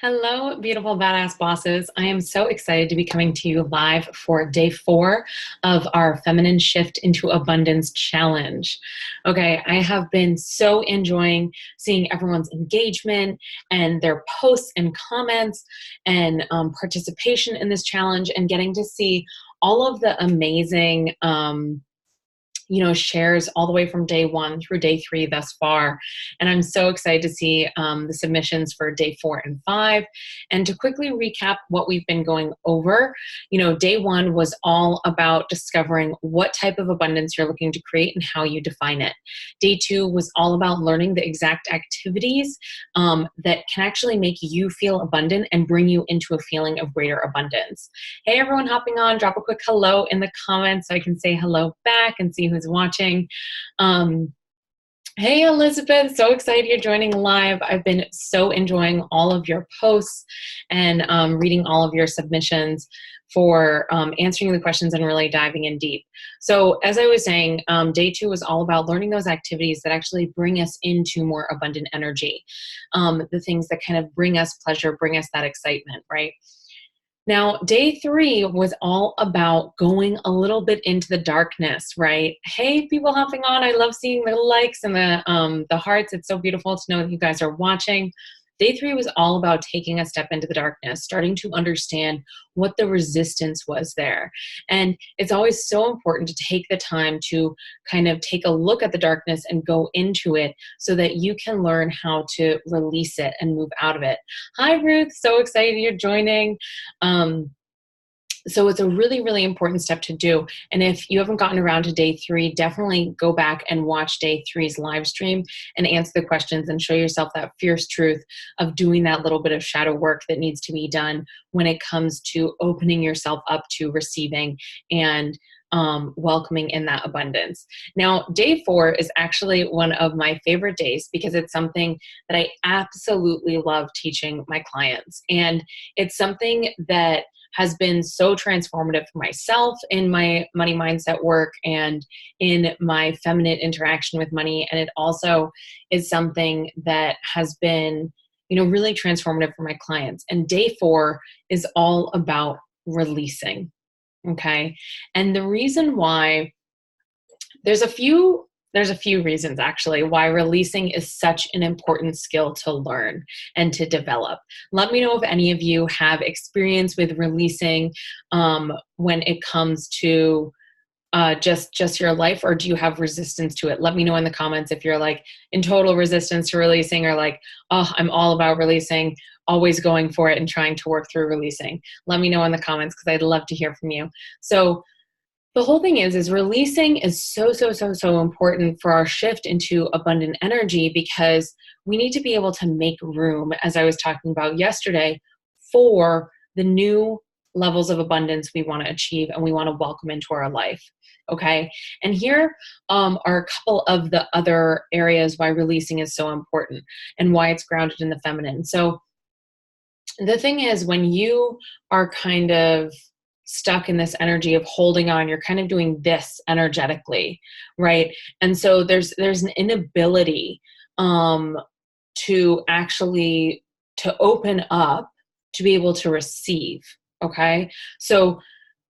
Hello, beautiful badass bosses. I am so excited to be coming to you live for day 4 of our Feminine Shift into Abundance Challenge. Okay, I have been so enjoying seeing everyone's engagement and their posts and comments and participation in this challenge, and getting to see all of the amazing shares all the way from day 1 through day 3 thus far. And I'm so excited to see the submissions for day 4 and 5. And to quickly recap what we've been going over, day 1 was all about discovering what type of abundance you're looking to create and how you define it. Day 2 was all about learning the exact activities that can actually make you feel abundant and bring you into a feeling of greater abundance. Hey, everyone hopping on, drop a quick hello in the comments so I can say hello back and see who's watching. Hey, Elizabeth, so excited you're joining live. I've been so enjoying all of your posts and reading all of your submissions for answering the questions and really diving in deep. So as I was saying, day 2 was all about learning those activities that actually bring us into more abundant energy, the things that kind of bring us pleasure, bring us that excitement, right? Now, day 3 was all about going a little bit into the darkness, right? Hey, people hopping on. I love seeing the likes and the hearts. It's so beautiful to know that you guys are watching. Day 3 was all about taking a step into the darkness, starting to understand what the resistance was there. And it's always so important to take the time to kind of take a look at the darkness and go into it so that you can learn how to release it and move out of it. Hi, Ruth. So excited you're joining. So it's a really, really important step to do. And if you haven't gotten around to day 3, definitely go back and watch day 3's live stream and answer the questions and show yourself that fierce truth of doing that little bit of shadow work that needs to be done when it comes to opening yourself up to receiving and welcoming in that abundance. Now, day 4 is actually one of my favorite days because it's something that I absolutely love teaching my clients. And it's something that has been so transformative for myself in my money mindset work and in my feminine interaction with money. And it also is something that has been, really transformative for my clients. And day 4 is all about releasing. Okay. And the reason why, there's a few reasons actually why releasing is such an important skill to learn and to develop. Let me know if any of you have experience with releasing when it comes to just your life, or do you have resistance to it? Let me know in the comments if you're like in total resistance to releasing, or like, oh, I'm all about releasing, always going for it and trying to work through releasing. Let me know in the comments because I'd love to hear from you. So the whole thing is releasing is so important for our shift into abundant energy, because we need to be able to make room, as I was talking about yesterday, for the new levels of abundance we want to achieve and we want to welcome into our life. Okay. And here are a couple of the other areas why releasing is so important and why it's grounded in the feminine. So the thing is, when you are kind of stuck in this energy of holding on, you're kind of doing this energetically, right? And so there's an inability to actually to open up to be able to receive. Okay. So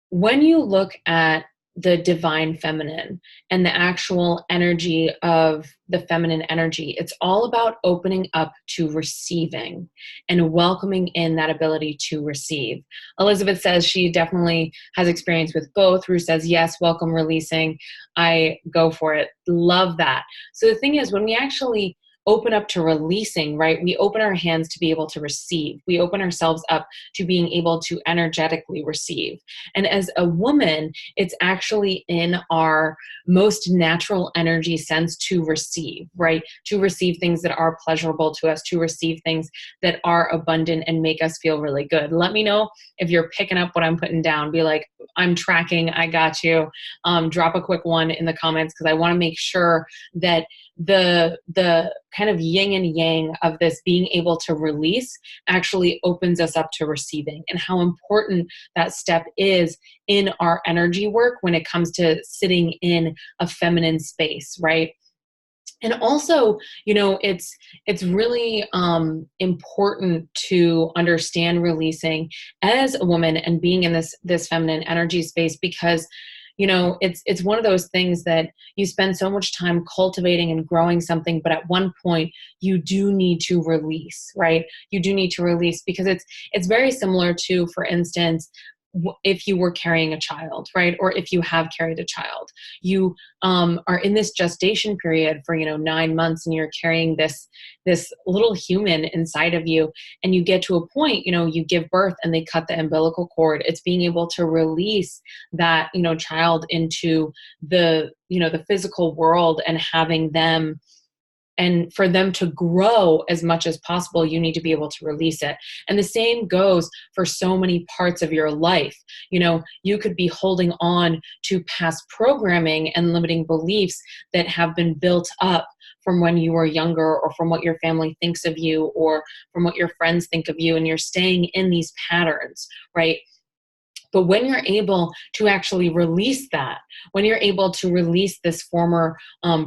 when you look at the divine feminine and the actual energy of the feminine energy, it's all about opening up to receiving and welcoming in that ability to receive. Elizabeth says she definitely has experience with both. Ruth says, yes, welcome releasing. I go for it. Love that. So the thing is, when we actually open up to releasing, right? We open our hands to be able to receive. We open ourselves up to being able to energetically receive. And as a woman, it's actually in our most natural energy sense to receive, right? To receive things that are pleasurable to us, to receive things that are abundant and make us feel really good. Let me know if you're picking up what I'm putting down. Be like, I'm tracking, I got you. Drop a quick one in the comments, because I want to make sure that the kind of yin and yang of this being able to release actually opens us up to receiving, and how important that step is in our energy work when it comes to sitting in a feminine space, right? And also, it's really important to understand releasing as a woman and being in this feminine energy space, because it's one of those things that you spend so much time cultivating and growing something, but at one point you do need to release, right? You do need to release, because it's very similar to, for instance, if you were carrying a child, right? Or if you have carried a child, you are in this gestation period for 9 months, and you're carrying this little human inside of you, and you get to a point, you give birth and they cut the umbilical cord. It's being able to release that child into the physical world, and having them, and for them to grow as much as possible, you need to be able to release it. And the same goes for so many parts of your life. You could be holding on to past programming and limiting beliefs that have been built up from when you were younger, or from what your family thinks of you, or from what your friends think of you, and you're staying in these patterns, right? But when you're able to actually release that, when you're able to release this former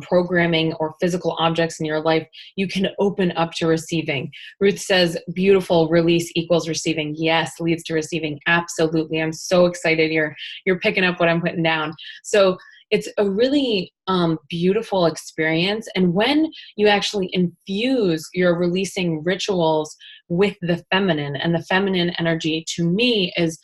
programming or physical objects in your life, you can open up to receiving. Ruth says, beautiful, release equals receiving. Yes, leads to receiving. Absolutely. I'm so excited you're picking up what I'm putting down. So it's a really beautiful experience. And when you actually infuse your releasing rituals with the feminine, and the feminine energy, to me, is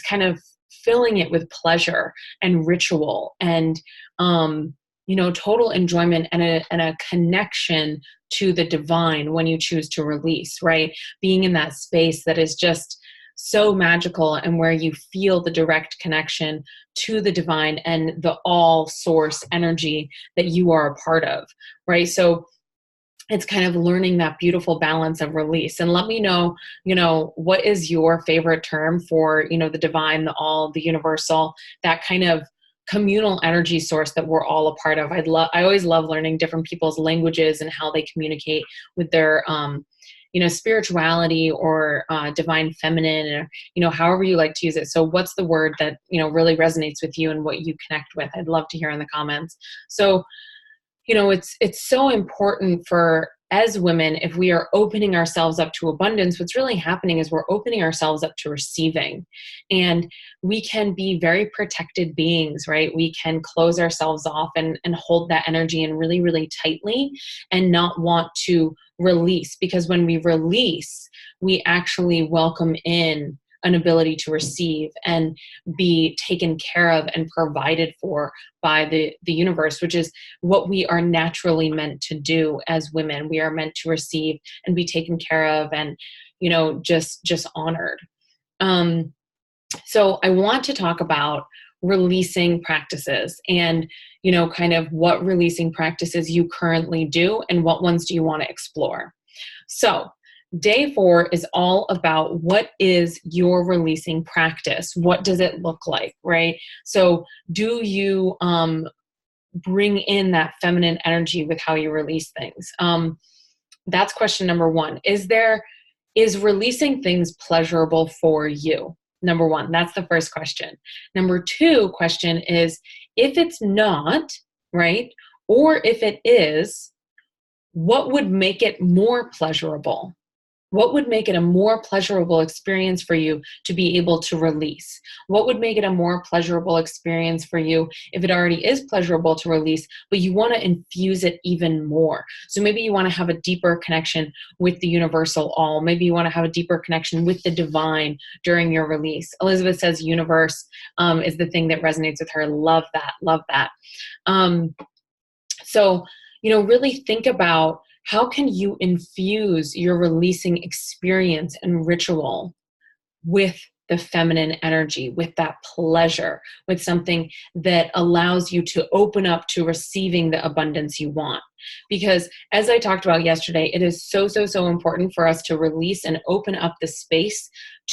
kind of filling it with pleasure and ritual, and total enjoyment, and a connection to the divine when you choose to release, right? Being in that space that is just so magical, and where you feel the direct connection to the divine and the all source energy that you are a part of, right? So it's kind of learning that beautiful balance of release. And let me know, what is your favorite term for, the divine, the all, the universal, that kind of communal energy source that we're all a part of. I always love learning different people's languages and how they communicate with their, spirituality, or divine feminine, or, however you like to use it. So what's the word that, really resonates with you and what you connect with? I'd love to hear in the comments. So, it's so important for, as women, if we are opening ourselves up to abundance, what's really happening is we're opening ourselves up to receiving. And we can be very protected beings, right? We can close ourselves off and hold that energy in really, really tightly, and not want to release. Because when we release, we actually welcome in an ability to receive and be taken care of and provided for by the universe, which is what we are naturally meant to do as women. We are meant to receive and be taken care of, and just honored. So I want to talk about releasing practices, and kind of what releasing practices you currently do, and what ones do you want to explore. So Day 4 is all about, what is your releasing practice? What does it look like, right? So do you bring in that feminine energy with how you release things? That's question number 1. Is releasing things pleasurable for you? Number 1, that's the first question. Number 2 question is, if it's not, right? Or if it is, what would make it more pleasurable? What would make it a more pleasurable experience for you to be able to release? What would make it a more pleasurable experience for you if it already is pleasurable to release, but you want to infuse it even more? So maybe you want to have a deeper connection with the universal all. Maybe you want to have a deeper connection with the divine during your release. Elizabeth says universe is the thing that resonates with her. Love that. Love that. So, really think about, how can you infuse your releasing experience and ritual with the feminine energy, with that pleasure, with something that allows you to open up to receiving the abundance you want? Because as I talked about yesterday, it is so, so, so important for us to release and open up the space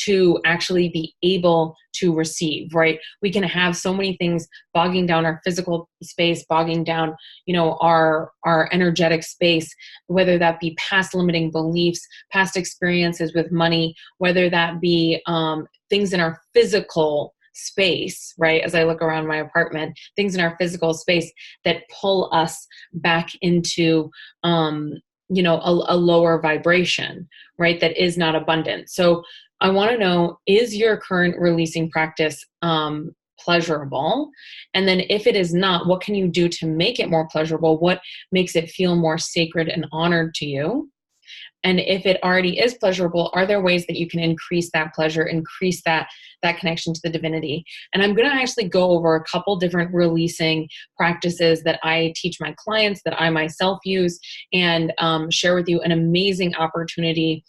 to actually be able to receive, right? We can have so many things bogging down our physical space, bogging down, our energetic space, whether that be past limiting beliefs, past experiences with money, whether that be things in our physical space, right? As I look around my apartment, things in our physical space that pull us back into, a lower vibration, right? That is not abundant. So I want to know, is your current releasing practice pleasurable? And then if it is not, what can you do to make it more pleasurable? What makes it feel more sacred and honored to you? And if it already is pleasurable, are there ways that you can increase that pleasure, increase that connection to the divinity? And I'm going to actually go over a couple different releasing practices that I teach my clients, that I myself use, and share with you an amazing opportunity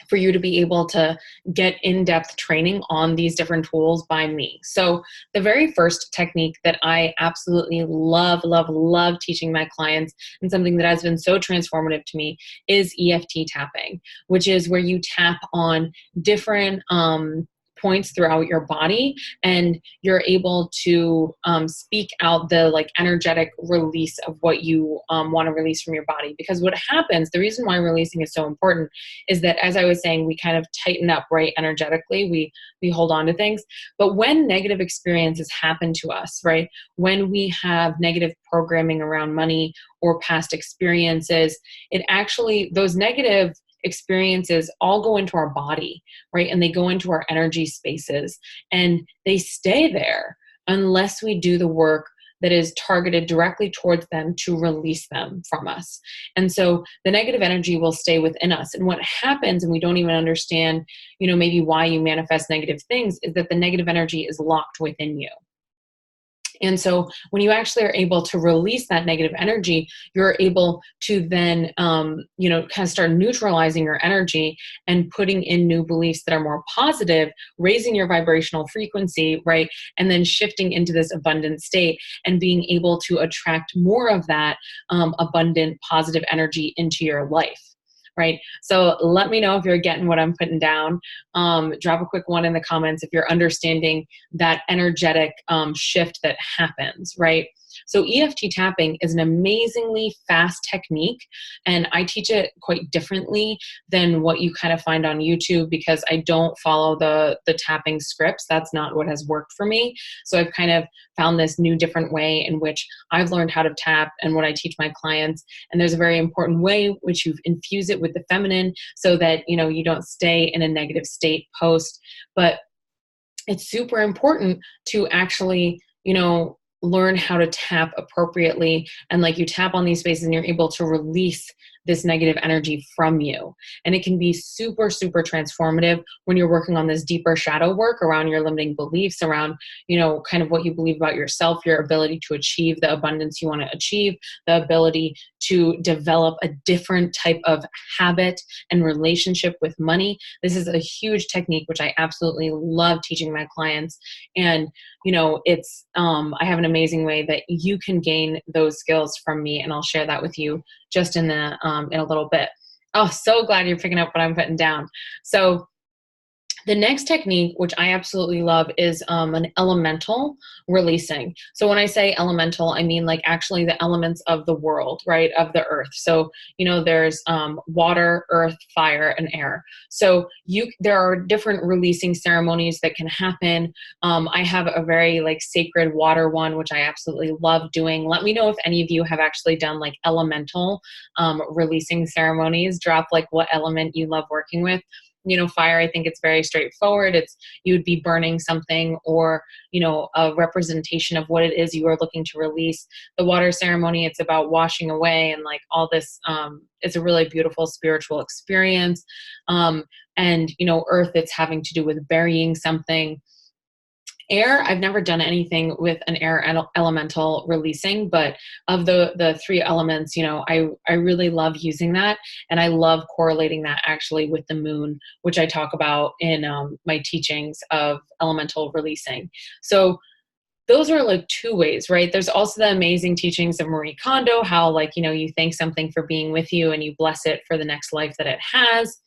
for you to be able to get in-depth training on these different tools by me. So the very first technique that I absolutely love, love, love teaching my clients, and something that has been so transformative to me, is EFT tapping, which is where you tap on different points throughout your body, and you're able to speak out the like energetic release of what you want to release from your body. Because what happens, the reason why releasing is so important, is that, as I was saying, we kind of tighten up, right? Energetically, we hold on to things. But when negative experiences happen to us, right? When we have negative programming around money or past experiences, it actually, those negative experiences all go into our body, right? And they go into our energy spaces, and they stay there unless we do the work that is targeted directly towards them to release them from us. And so the negative energy will stay within us. And what happens, and we don't even understand, maybe why you manifest negative things, is that the negative energy is locked within you. And so when you actually are able to release that negative energy, you're able to then, kind of start neutralizing your energy and putting in new beliefs that are more positive, raising your vibrational frequency, right? And then shifting into this abundant state and being able to attract more of that abundant, positive energy into your life. Right. So let me know if you're getting what I'm putting down. Drop a quick one in the comments if you're understanding that energetic shift that happens. Right. So EFT tapping is an amazingly fast technique, and I teach it quite differently than what you kind of find on YouTube, because I don't follow the tapping scripts. That's not what has worked for me. So I've kind of found this new different way in which I've learned how to tap and what I teach my clients. And there's a very important way which you infuse it with the feminine so that, you don't stay in a negative state post. But it's super important to actually, learn how to tap appropriately. And like, you tap on these spaces and you're able to release this negative energy from you. And it can be super, super transformative when you're working on this deeper shadow work around your limiting beliefs, around, kind of what you believe about yourself, your ability to achieve the abundance you want to achieve, the ability to develop a different type of habit and relationship with money. This is a huge technique, which I absolutely love teaching my clients. And, it's, I have an amazing way that you can gain those skills from me, and I'll share that with you just in a little bit. Oh, so glad you're picking up what I'm putting down. So the next technique, which I absolutely love, is an elemental releasing. So when I say elemental, I mean like actually the elements of the world, right? Of the earth. So, there's water, earth, fire, and air. So there are different releasing ceremonies that can happen. I have a very like sacred water one, which I absolutely love doing. Let me know if any of you have actually done like elemental releasing ceremonies. Drop like what element you love working with. Fire, I think it's very straightforward. It's, you would be burning something, or, a representation of what it is you are looking to release. The water ceremony, it's about washing away and like all this, it's a really beautiful spiritual experience. And, earth, it's having to do with burying something. Air, I've never done anything with an air elemental releasing, but of the three elements, I really love using that. And I love correlating that actually with the moon, which I talk about in my teachings of elemental releasing. So those are like two ways, right? There's also the amazing teachings of Marie Kondo, how like, you thank something for being with you and you bless it for the next life that it has.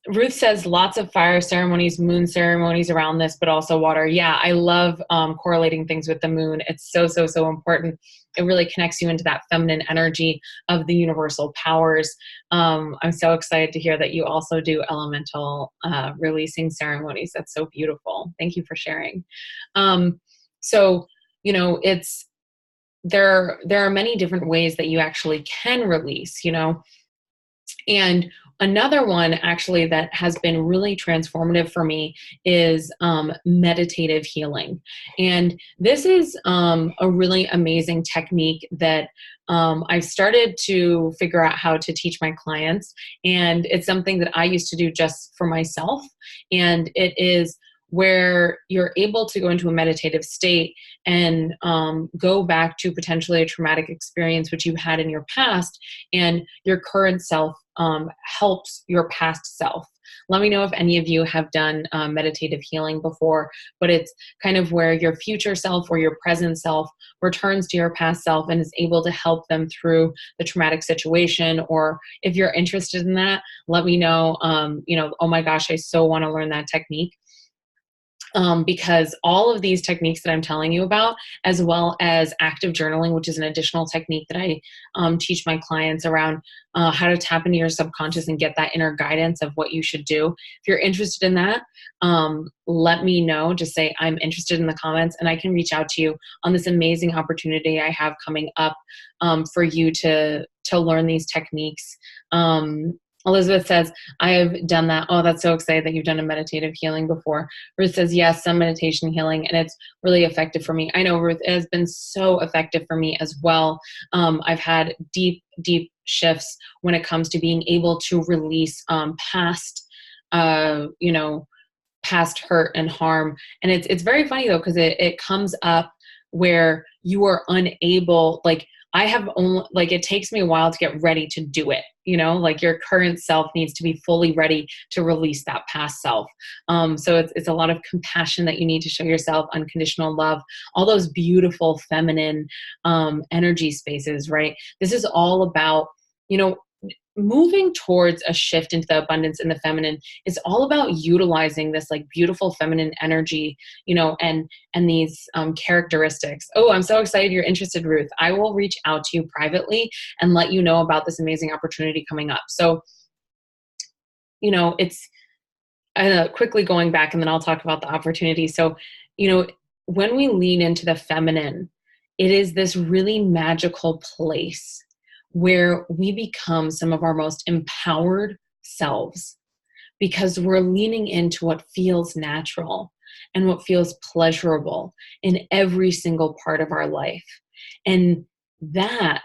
Ruth says lots of fire ceremonies, moon ceremonies around this, but also water. Yeah, I love correlating things with the moon. It's so, so, so important. It really connects you into that feminine energy of the universal powers. I'm so excited to hear that you also do elemental releasing ceremonies. That's so beautiful. Thank you for sharing. So, it's there are many different ways that you actually can release, and another one actually that has been really transformative for me is meditative healing. And this is a really amazing technique that I've started to figure out how to teach my clients. And it's something that I used to do just for myself. And it is where you're able to go into a meditative state and go back to potentially a traumatic experience which you had in your past, and your current self helps your past self. Let me know if any of you have done meditative healing before, but it's kind of where your future self or your present self returns to your past self and is able to help them through the traumatic situation. Or if you're interested in that, let me know. Oh my gosh, I so want to learn that technique. Because all of these techniques that I'm telling you about, as well as active journaling, which is an additional technique that I teach my clients around how to tap into your subconscious and get that inner guidance of what you should do. If you're interested in that, let me know. Just say, I'm interested in the comments, and I can reach out to you on this amazing opportunity I have coming up for you to learn these techniques. Elizabeth says, I have done that. Oh, that's so exciting that you've done a meditative healing before. Ruth says, yes, some meditation healing, and it's really effective for me. I know, Ruth, it has been so effective for me as well. I've had deep, deep shifts when it comes to being able to release past hurt and harm. And it's very funny though, because it comes up where you are unable, like, I have only, like, it takes me a while to get ready to do it. Like your current self needs to be fully ready to release that past self. So it's a lot of compassion that you need to show yourself, unconditional love, all those beautiful feminine energy spaces, right? This is all about, moving towards a shift into the abundance in the feminine. Is all about utilizing this like beautiful feminine energy, and these characteristics. Oh, I'm so excited you're interested, Ruth. I will reach out to you privately and let you know about this amazing opportunity coming up. So, it's quickly going back, and then I'll talk about the opportunity. So, when we lean into the feminine, it is this really magical place where we become some of our most empowered selves, because we're leaning into what feels natural and what feels pleasurable in every single part of our life. And that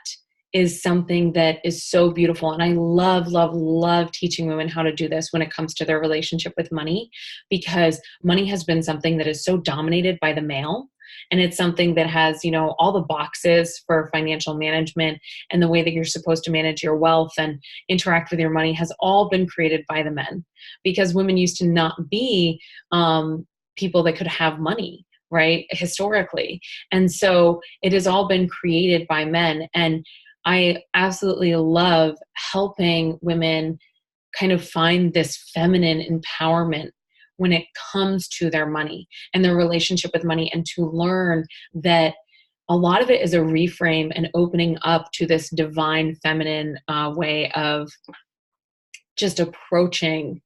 is something that is so beautiful. And I love, love, love teaching women how to do this when it comes to their relationship with money, because money has been something that is so dominated by the male. And it's something that has, all the boxes for financial management and the way that you're supposed to manage your wealth and interact with your money has all been created by the men, because women used to not be people that could have money, right? Historically. And so it has all been created by men. And I absolutely love helping women kind of find this feminine empowerment when it comes to their money and their relationship with money, and to learn that a lot of it is a reframe and opening up to this divine feminine way of just approaching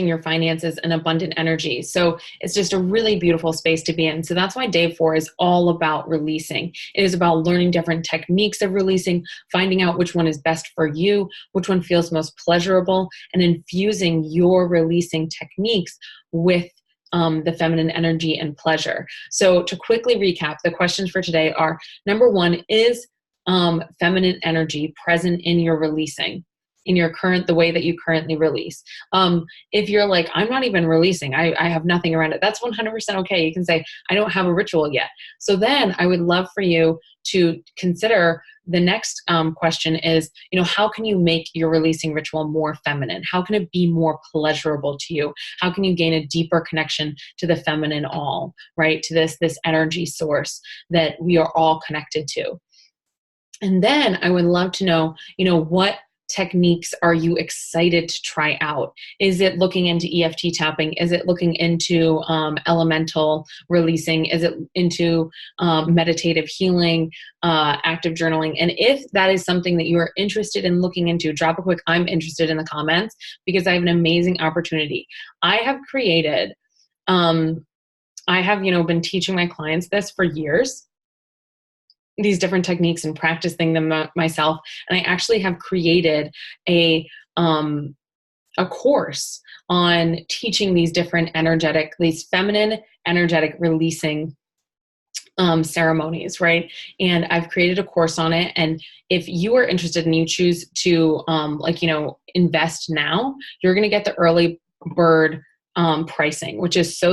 your finances and abundant energy. So it's just a really beautiful space to be in. So that's why day 4 is all about releasing. It is about learning different techniques of releasing, finding out which one is best for you, which one feels most pleasurable, and infusing your releasing techniques with the feminine energy and pleasure. So to quickly recap, the questions for today are, number 1, is feminine energy present in your releasing? In the way that you currently release. If you're like, I'm not even releasing, I have nothing around it, that's 100% okay. You can say, I don't have a ritual yet. So then I would love for you to consider the next question is, how can you make your releasing ritual more feminine? How can it be more pleasurable to you? How can you gain a deeper connection to the feminine all, right? To this energy source that we are all connected to. And then I would love to know, what techniques are you excited to try out? Is it looking into EFT tapping? Is it looking into elemental releasing? Is it into meditative healing, active journaling? And if that is something that you are interested in looking into, drop a quick "I'm interested" in the comments, because I have an amazing opportunity. I have created, I have, been teaching my clients this for years, these different techniques, and practicing them myself. And I actually have created a course on teaching these different these feminine energetic releasing ceremonies, right? And I've created a course on it. And if you are interested and you choose to invest now, you're going to get the early bird pricing, which is so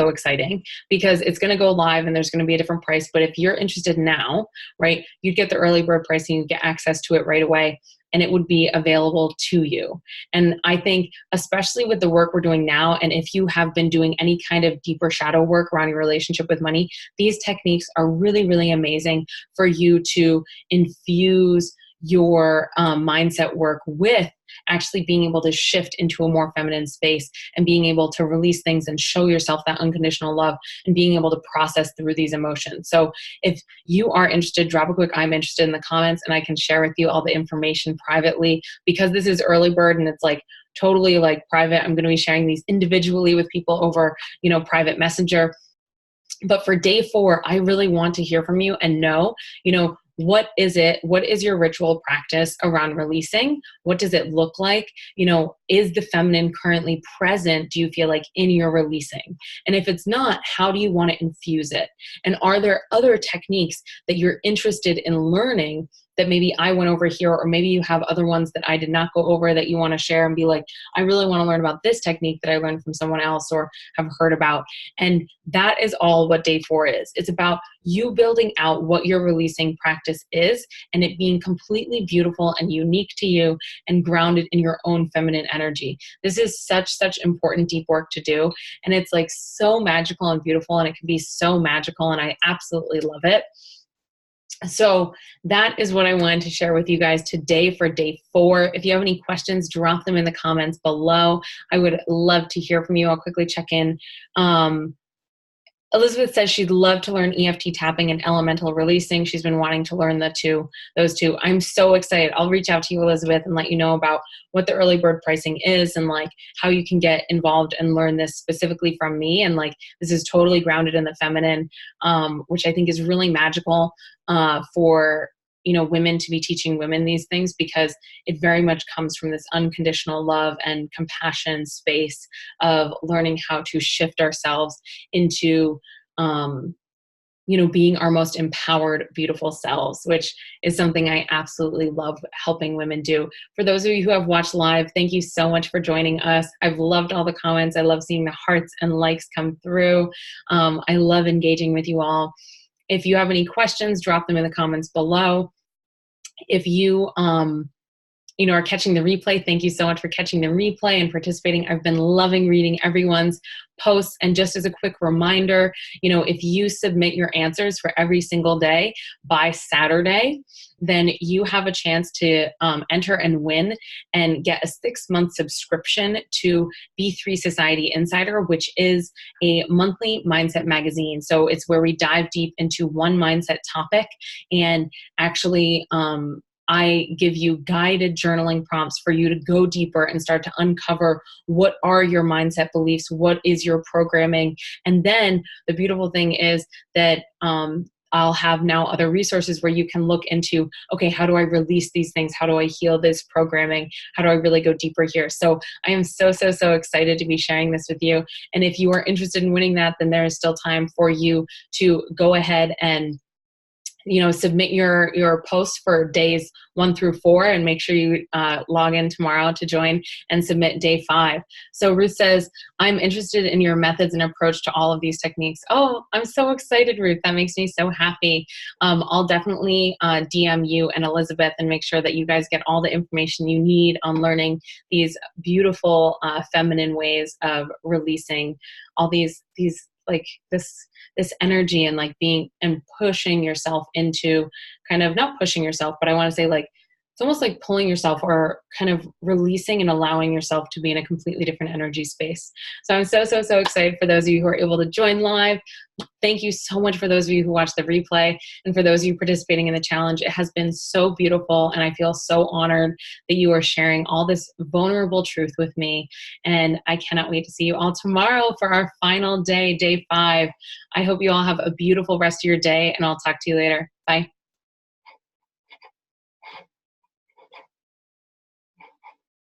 exciting, because it's going to go live and there's going to be a different price. But if you're interested now, right, you'd get the early bird pricing, you get access to it right away, and it would be available to you. And I think, especially with the work we're doing now, and if you have been doing any kind of deeper shadow work around your relationship with money, these techniques are really, really amazing for you to infuse your mindset work with actually being able to shift into a more feminine space, and being able to release things and show yourself that unconditional love, and being able to process through these emotions. So if you are interested, drop a quick "I'm interested" in the comments, and I can share with you all the information privately, because this is early bird and it's like totally like private. I'm going to be sharing these individually with people over, private messenger. But for day 4, I really want to hear from you and know, what is it? What is your ritual practice around releasing? What does it look like? Is the feminine currently present, do you feel like, in your releasing? And if it's not, how do you want to infuse it? And are there other techniques that you're interested in learning that maybe I went over here, or maybe you have other ones that I did not go over that you want to share and be like, I really want to learn about this technique that I learned from someone else or have heard about. And that is all what day 4 is. It's about you building out what your releasing practice is, and it being completely beautiful and unique to you and grounded in your own feminine energy. This is such important deep work to do. And it's like so magical and beautiful, and it can be so magical, and I absolutely love it. So that is what I wanted to share with you guys today for day 4. If you have any questions, drop them in the comments below. I would love to hear from you. I'll quickly check in. Elizabeth says she'd love to learn EFT tapping and elemental releasing. She's been wanting to learn those two. I'm so excited. I'll reach out to you, Elizabeth, and let you know about what the early bird pricing is, and like how you can get involved and learn this specifically from me. And like, this is totally grounded in the feminine, which I think is really magical for women to be teaching women these things, because it very much comes from this unconditional love and compassion space of learning how to shift ourselves into, being our most empowered, beautiful selves, which is something I absolutely love helping women do. For those of you who have watched live, thank you so much for joining us. I've loved all the comments. I love seeing the hearts and likes come through. I love engaging with you all. If you have any questions, drop them in the comments below. If you, are catching the replay, thank you so much for catching the replay and participating. I've been loving reading everyone's posts. And just as a quick reminder, if you submit your answers for every single day by Saturday, then you have a chance to enter and win and get a 6-month subscription to B3 Society Insider, which is a monthly mindset magazine. So it's where we dive deep into one mindset topic, and actually I give you guided journaling prompts for you to go deeper and start to uncover what are your mindset beliefs, what is your programming. And then the beautiful thing is that I'll have now other resources where you can look into, okay, how do I release these things? How do I heal this programming? How do I really go deeper here? So I am so excited to be sharing this with you. And if you are interested in winning that, then there is still time for you to go ahead and submit your posts for days 1 through 4, and make sure you log in tomorrow to join and submit day 5. So Ruth says, I'm interested in your methods and approach to all of these techniques. Oh, I'm so excited, Ruth. That makes me so happy. I'll definitely DM you and Elizabeth and make sure that you guys get all the information you need on learning these beautiful feminine ways of releasing all these like this energy, and like being and pushing yourself into kind of, not pushing yourself, but I want to say like it's almost like pulling yourself or kind of releasing and allowing yourself to be in a completely different energy space. So I'm so, so, so excited for those of you who are able to join live. Thank you so much for those of you who watch the replay, and for those of you participating in the challenge. It has been so beautiful, and I feel so honored that you are sharing all this vulnerable truth with me. And I cannot wait to see you all tomorrow for our final day, day 5. I hope you all have a beautiful rest of your day, and I'll talk to you later. Bye.